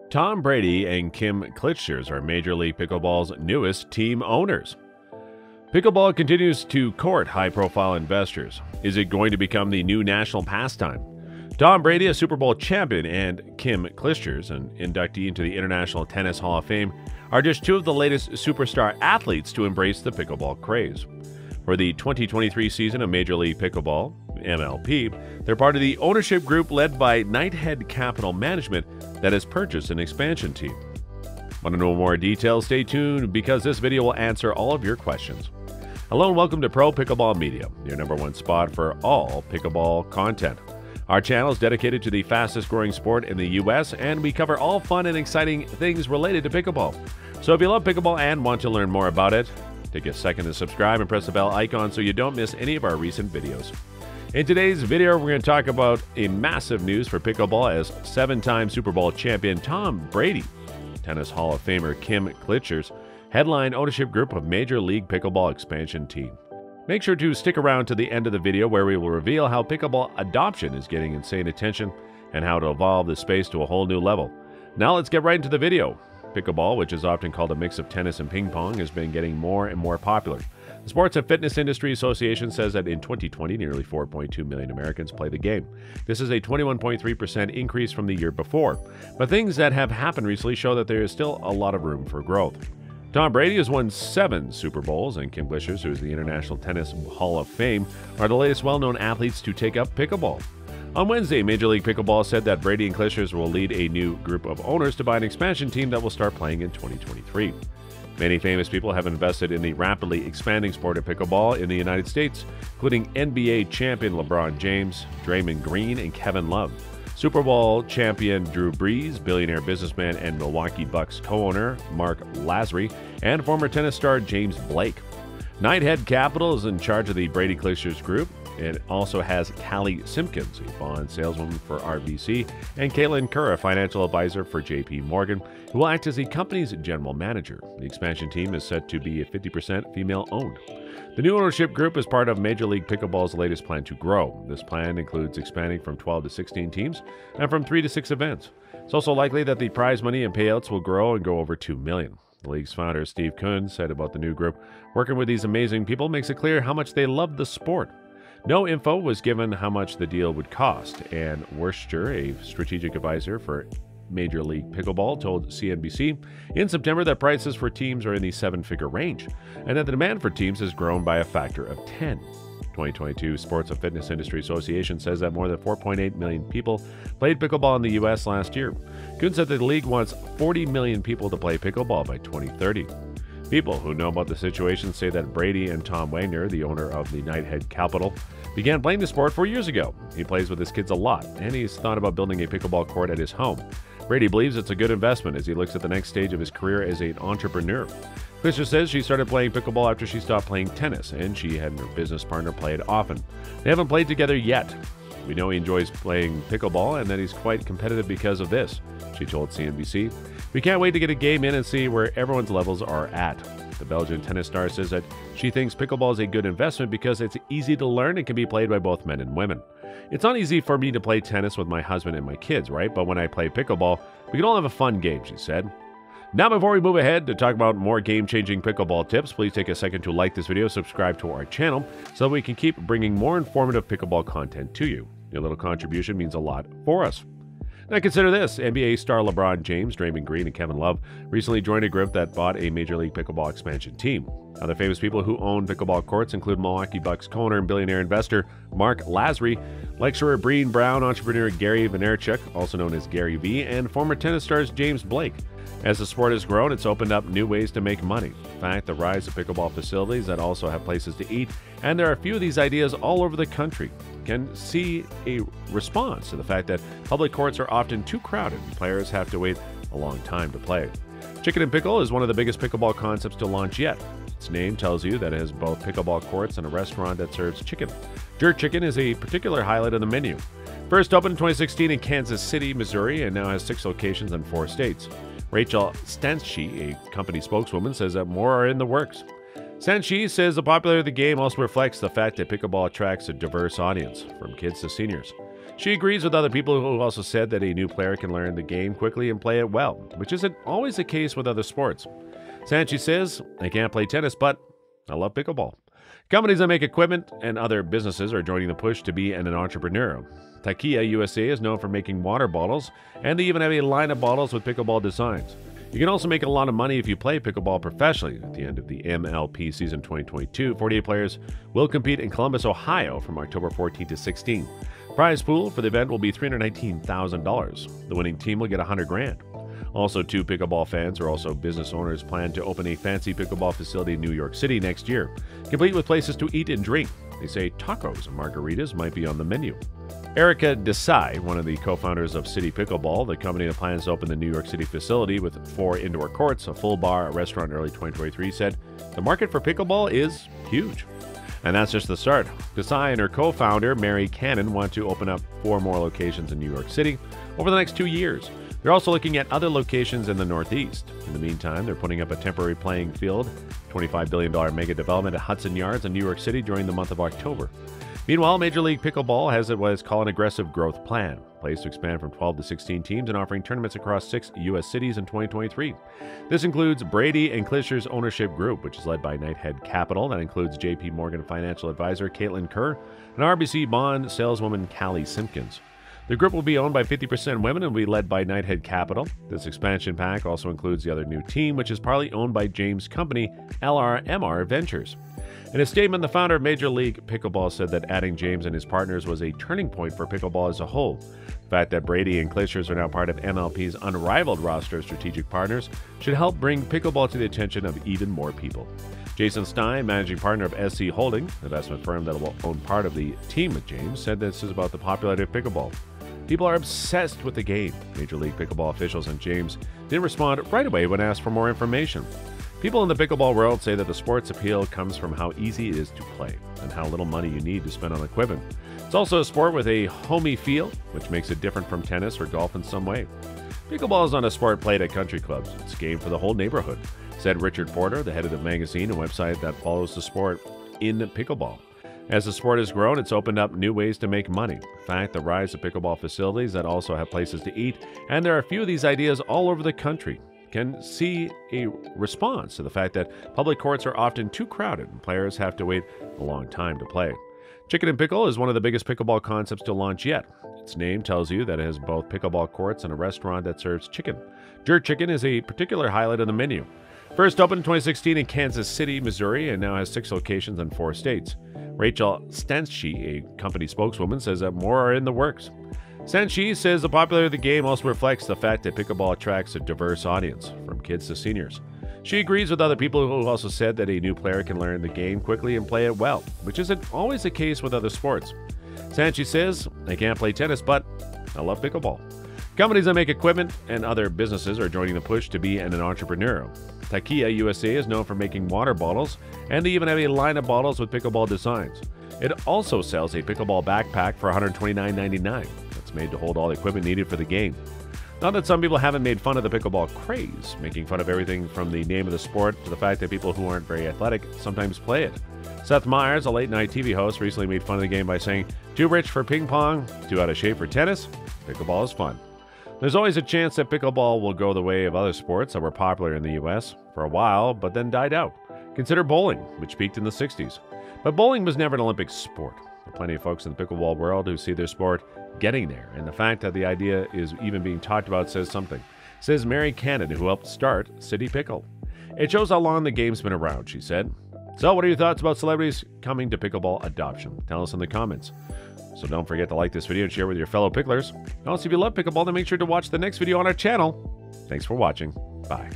Tom Brady and Kim Clijsters are Major League Pickleball's newest team owners. Pickleball continues to court high-profile investors. Is it going to become the new national pastime? Tom Brady, a Super Bowl champion, and Kim Clijsters, an inductee into the International Tennis Hall of Fame, are just two of the latest superstar athletes to embrace the pickleball craze. For the 2023 season of Major League Pickleball, MLP, they're part of the ownership group led by Knighthead Capital Management that has purchased an expansion team. Want to know more details? Stay tuned because this video will answer all of your questions. Hello and welcome to Pro Pickleball Media, your #1 spot for all pickleball content. Our channel is dedicated to the fastest growing sport in the US, and we cover all fun and exciting things related to pickleball. So if you love pickleball and want to learn more about it, take a second to subscribe and press the bell icon so you don't miss any of our recent videos. In today's video, we're going to talk about a massive news for pickleball as 7-time Super Bowl champion Tom Brady, Tennis Hall of Famer Kim Clijsters, headline ownership group of Major League Pickleball expansion team. Make sure to stick around to the end of the video where we will reveal how pickleball adoption is getting insane attention and how to evolve the space to a whole new level. Now let's get right into the video. Pickleball, which is often called a mix of tennis and ping pong, has been getting more and more popular. The Sports and Fitness Industry Association says that in 2020, nearly 4.2 million Americans play the game. This is a 21.3% increase from the year before. But things that have happened recently show that there is still a lot of room for growth. Tom Brady has won 7 Super Bowls, and Kim Clijsters, who is the International Tennis Hall of Fame, are the latest well-known athletes to take up pickleball. On Wednesday, Major League Pickleball said that Brady and Clijsters will lead a new group of owners to buy an expansion team that will start playing in 2023. Many famous people have invested in the rapidly expanding sport of pickleball in the United States, including NBA champion LeBron James, Draymond Green, and Kevin Love. Super Bowl champion Drew Brees, billionaire businessman and Milwaukee Bucks co-owner Mark Lasry, and former tennis star James Blake. Knighthead Capital is in charge of the Brady Clijsters group. It also has Callie Simpkins, a bond saleswoman for RBC, and Caitlin Kerr, a financial advisor for JP Morgan, who will act as the company's general manager. The expansion team is set to be 50% female-owned. The new ownership group is part of Major League Pickleball's latest plan to grow. This plan includes expanding from 12 to 16 teams and from 3 to 6 events. It's also likely that the prize money and payouts will grow and go over $2 million. The league's founder, Steve Kuhn, said about the new group, "Working with these amazing people makes it clear how much they love the sport." No info was given how much the deal would cost, and Worcester, a strategic advisor for Major League Pickleball, told CNBC in September that prices for teams are in the 7-figure range, and that the demand for teams has grown by a factor of 10. 2022 Sports and Fitness Industry Association says that more than 4.8 million people played pickleball in the U.S. last year. Kuhn said that the league wants 40 million people to play pickleball by 2030. People who know about the situation say that Brady and Tom Wagner, the owner of the Knighthead Capital, began playing the sport 4 years ago. He plays with his kids a lot, and he's thought about building a pickleball court at his home. Brady believes it's a good investment as he looks at the next stage of his career as an entrepreneur. Clijsters says she started playing pickleball after she stopped playing tennis, and she had her business partner play it often. They haven't played together yet. "We know he enjoys playing pickleball and that he's quite competitive because of this," she told CNBC. "We can't wait to get a game in and see where everyone's levels are at." The Belgian tennis star says that she thinks pickleball is a good investment because it's easy to learn and can be played by both men and women. "It's not easy for me to play tennis with my husband and my kids, right? But when I play pickleball, we can all have a fun game," she said. Now, before we move ahead to talk about more game-changing pickleball tips, please take a second to like this video, subscribe to our channel, so that we can keep bringing more informative pickleball content to you. Your little contribution means a lot for us. Now consider this. NBA star LeBron James, Draymond Green, and Kevin Love recently joined a group that bought a Major League Pickleball expansion team. Other famous people who own pickleball courts include Milwaukee Bucks co-owner and billionaire investor Mark Lasry, lecturer Breen Brown, entrepreneur Gary Vaynerchuk, also known as Gary V, and former tennis stars James Blake. As the sport has grown, it's opened up new ways to make money. In fact, the rise of pickleball facilities that also have places to eat, and there are a few of these ideas all over the country, can see a response to the fact that public courts are often too crowded and players have to wait a long time to play. Chicken and Pickle is one of the biggest pickleball concepts to launch yet. Its name tells you that it has both pickleball courts and a restaurant that serves chicken. Jerk chicken is a particular highlight of the menu. First opened in 2016 in Kansas City, Missouri, and now has 6 locations in 4 states. Rachel Stanchi, a company spokeswoman, says that more are in the works. Stanchi says the popularity of the game also reflects the fact that pickleball attracts a diverse audience, from kids to seniors. She agrees with other people who also said that a new player can learn the game quickly and play it well, which isn't always the case with other sports. Sanchi says, "I can't play tennis, but I love pickleball." Companies that make equipment and other businesses are joining the push to be an entrepreneur. Takia USA is known for making water bottles, and they even have a line of bottles with pickleball designs. You can also make a lot of money if you play pickleball professionally. At the end of the MLP season 2022, 48 players will compete in Columbus, Ohio from October 14 to 16. Prize pool for the event will be $319,000. The winning team will get $100,000. Also, 2 pickleball fans or also business owners plan to open a fancy pickleball facility in New York City next year, complete with places to eat and drink. They say tacos and margaritas might be on the menu. Erica Desai, one of the co-founders of City Pickleball, the company that plans to open the New York City facility with 4 indoor courts, a full bar, a restaurant in early 2023, said, "The market for pickleball is huge." And that's just the start. Desai and her co-founder, Mary Cannon, want to open up 4 more locations in New York City over the next 2 years. They're also looking at other locations in the Northeast. In the meantime, they're putting up a temporary playing field, $25 billion mega development at Hudson Yards in New York City during the month of October. Meanwhile, Major League Pickleball has what is called an aggressive growth plan, plans to expand from 12 to 16 teams and offering tournaments across 6 U.S. cities in 2023. This includes Brady and Clijsters ownership group, which is led by Knighthead Capital. That includes J.P. Morgan financial advisor Caitlin Kerr and RBC bond saleswoman Callie Simpkins. The group will be owned by 50% women and will be led by Knighthead Capital. This expansion pack also includes the other new team, which is partly owned by James' company, LRMR Ventures. In a statement, the founder of Major League Pickleball said that adding James and his partners was a turning point for pickleball as a whole. The fact that Brady and Clijsters are now part of MLP's unrivaled roster of strategic partners should help bring pickleball to the attention of even more people. Jason Stein, managing partner of SC Holding, an investment firm that will own part of the team with James, said this is about the popularity of pickleball. People are obsessed with the game. Major League Pickleball officials and James didn't respond right away when asked for more information. People in the pickleball world say that the sport's appeal comes from how easy it is to play and how little money you need to spend on equipment. It's also a sport with a homey feel, which makes it different from tennis or golf in some way. Pickleball is not a sport played at country clubs. It's a game for the whole neighborhood, said Richard Porter, the head of the magazine and website that follows the sport in pickleball. As the sport has grown, it's opened up new ways to make money. In fact, the rise of pickleball facilities that also have places to eat, and there are a few of these ideas all over the country, can see a response to the fact that public courts are often too crowded and players have to wait a long time to play. Chicken and Pickle is one of the biggest pickleball concepts to launch yet. Its name tells you that it has both pickleball courts and a restaurant that serves chicken. Jerk chicken is a particular highlight of the menu. First opened in 2016 in Kansas City, Missouri, and now has 6 locations in 4 states. Rachel Stanchi, a company spokeswoman, says that more are in the works. Stanchi says the popularity of the game also reflects the fact that pickleball attracts a diverse audience, from kids to seniors. She agrees with other people who also said that a new player can learn the game quickly and play it well, which isn't always the case with other sports. Stanchi says, "I can't play tennis, but I love pickleball." Companies that make equipment and other businesses are joining the push to be an entrepreneur. Takia USA is known for making water bottles, and they even have a line of bottles with pickleball designs. It also sells a pickleball backpack for $129.99. That's made to hold all the equipment needed for the game. Not that some people haven't made fun of the pickleball craze, making fun of everything from the name of the sport to the fact that people who aren't very athletic sometimes play it. Seth Meyers, a late-night TV host, recently made fun of the game by saying, "Too rich for ping pong, too out of shape for tennis, pickleball is fun." There's always a chance that pickleball will go the way of other sports that were popular in the U.S. for a while, but then died out. Consider bowling, which peaked in the 60s. But bowling was never an Olympic sport. There are plenty of folks in the pickleball world who see their sport getting there, and the fact that the idea is even being talked about says something, says Mary Cannon, who helped start City Pickle. "It shows how long the game's been around," she said. So what are your thoughts about celebrities coming to pickleball adoption? Tell us in the comments. So don't forget to like this video and share with your fellow picklers. Also, if you love pickleball, then make sure to watch the next video on our channel. Thanks for watching. Bye.